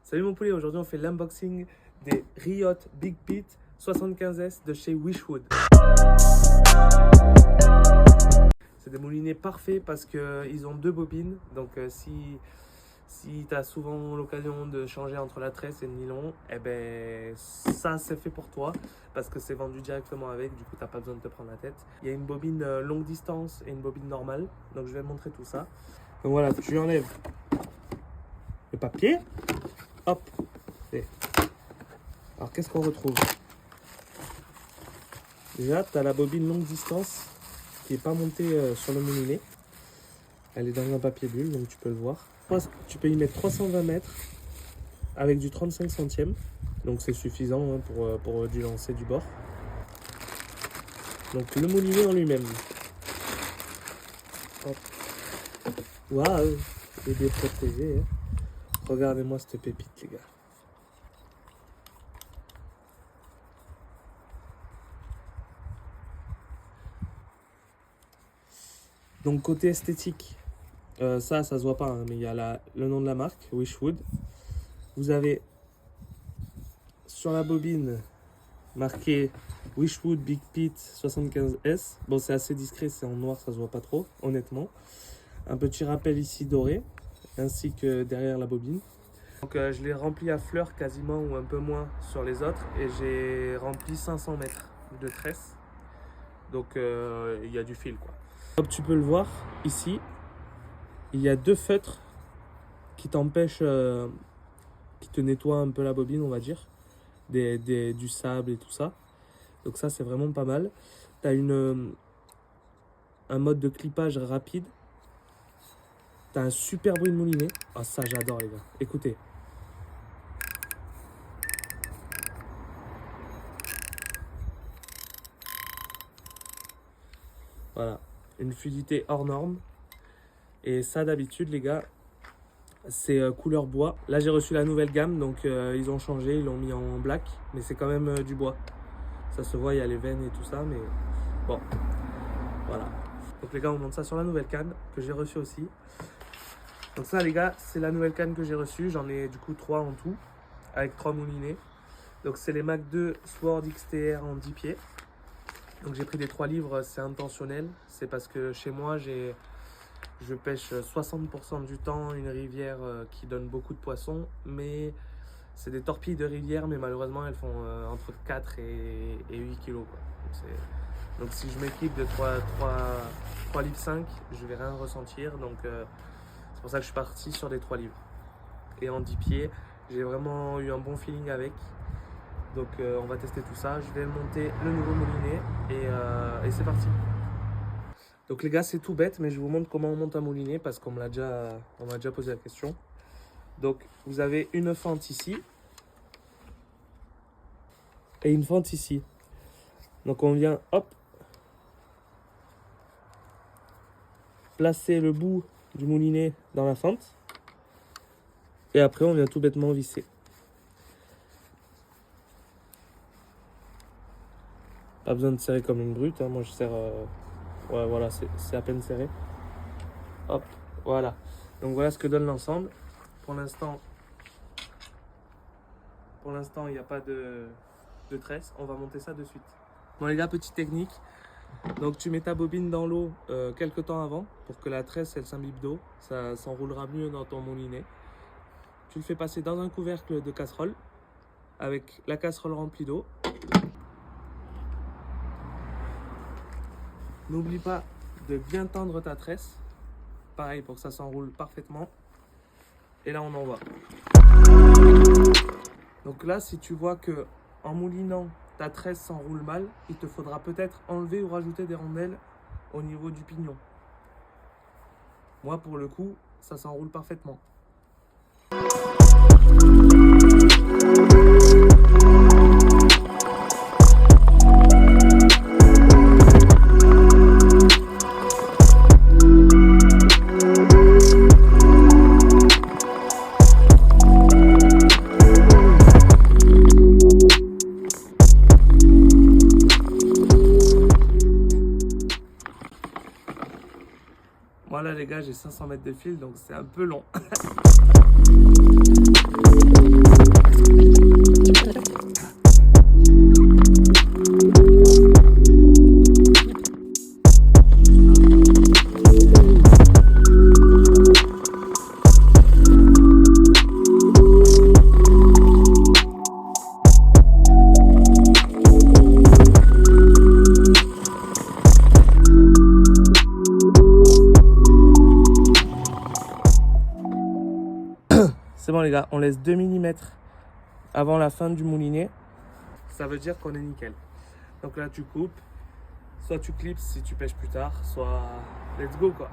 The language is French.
Salut mon poulet, aujourd'hui on fait l'unboxing des Riot Big Beat 75S de chez Wishwood. C'est des moulinets parfaits parce qu'ils ont deux bobines, donc si tu as souvent l'occasion de changer entre la tresse et le nylon, eh ben ça c'est fait pour toi parce que c'est vendu directement avec, du coup t'as pas besoin de te prendre la tête. Il y a une bobine longue distance et une bobine normale, donc je vais te montrer tout ça. Donc voilà, tu enlèves le papier. Hop. Alors qu'est-ce qu'on retrouve? Déjà, tu as la bobine longue distance qui n'est pas montée sur le moulinet. Elle est dans un papier bulle, donc tu peux le voir. Tu peux y mettre 320 mètres avec du 35 centièmes. Donc c'est suffisant hein, pour du lancer du bord. Donc le moulinet en lui-même. Waouh, il est bien protégé. Hein. Regardez-moi cette pépite, les gars. Donc côté esthétique, ça se voit pas, hein, mais il y a le nom de la marque, Wishwood. Vous avez sur la bobine marqué Wishwood Big Beat 75S. Bon, c'est assez discret, c'est en noir, ça se voit pas trop, honnêtement. Un petit rappel ici doré, ainsi que derrière la bobine. Donc je l'ai rempli à fleur quasiment ou un peu moins sur les autres et j'ai rempli 500 mètres de tresse. Donc il y a du fil quoi. Comme tu peux le voir ici, il y a deux feutres qui t'empêchent, qui te nettoient un peu la bobine on va dire, du sable et tout ça. Donc ça c'est vraiment pas mal. Tu as un mode de clippage rapide. Tu as un super bruit de moulinet. Ah ça j'adore les gars, écoutez. Voilà, une fluidité hors norme. Et ça d'habitude les gars, c'est couleur bois. Là j'ai reçu la nouvelle gamme, donc ils ont changé, ils l'ont mis en black. Mais c'est quand même du bois. Ça se voit, il y a les veines et tout ça, mais bon, voilà. Donc les gars, on monte ça sur la nouvelle canne que j'ai reçue aussi. Donc ça les gars, c'est la nouvelle canne que j'ai reçue. J'en ai du coup 3 en tout, avec 3 moulinets. Donc c'est les Mac 2 Sword XTR en 10 pieds. Donc j'ai pris des 3 livres, c'est intentionnel. C'est parce que chez moi, je pêche 60% du temps une rivière qui donne beaucoup de poissons. Mais c'est des torpilles de rivière, mais malheureusement, elles font entre 4 et 8 kilos. Quoi. Donc si je m'équipe de 3 livres 5, je vais rien ressentir. Donc c'est pour ça que je suis parti sur des 3 livres. Et en 10 pieds, j'ai vraiment eu un bon feeling avec. Donc on va tester tout ça, je vais monter le nouveau moulinet et c'est parti. Donc les gars c'est tout bête mais je vous montre comment on monte un moulinet parce qu'on m'a déjà posé la question. Donc vous avez une fente ici et une fente ici. Donc on vient hop placer le bout du moulinet dans la fente et après on vient tout bêtement visser. Pas besoin de serrer comme une brute, hein. Moi je serre, ouais voilà, c'est à peine serré. Hop, voilà. Donc voilà ce que donne l'ensemble. Pour l'instant, il n'y a pas de tresse. On va monter ça de suite. Bon les gars, petite technique. Donc tu mets ta bobine dans l'eau quelques temps avant pour que la tresse elle s'imbibe d'eau. Ça s'enroulera mieux dans ton moulinet. Tu le fais passer dans un couvercle de casserole avec la casserole remplie d'eau. N'oublie pas de bien tendre ta tresse, pareil pour que ça s'enroule parfaitement. Et là on envoie. Donc là si tu vois que en moulinant ta tresse s'enroule mal, il te faudra peut-être enlever ou rajouter des rondelles au niveau du pignon. Moi pour le coup ça s'enroule parfaitement. Voilà les gars, j'ai 500 mètres de fil donc c'est un peu long. bon les gars, on laisse 2 mm avant la fin du moulinet. Ça veut dire qu'on est nickel. Donc là tu coupes, soit tu clips si tu pêches plus tard, soit let's go quoi.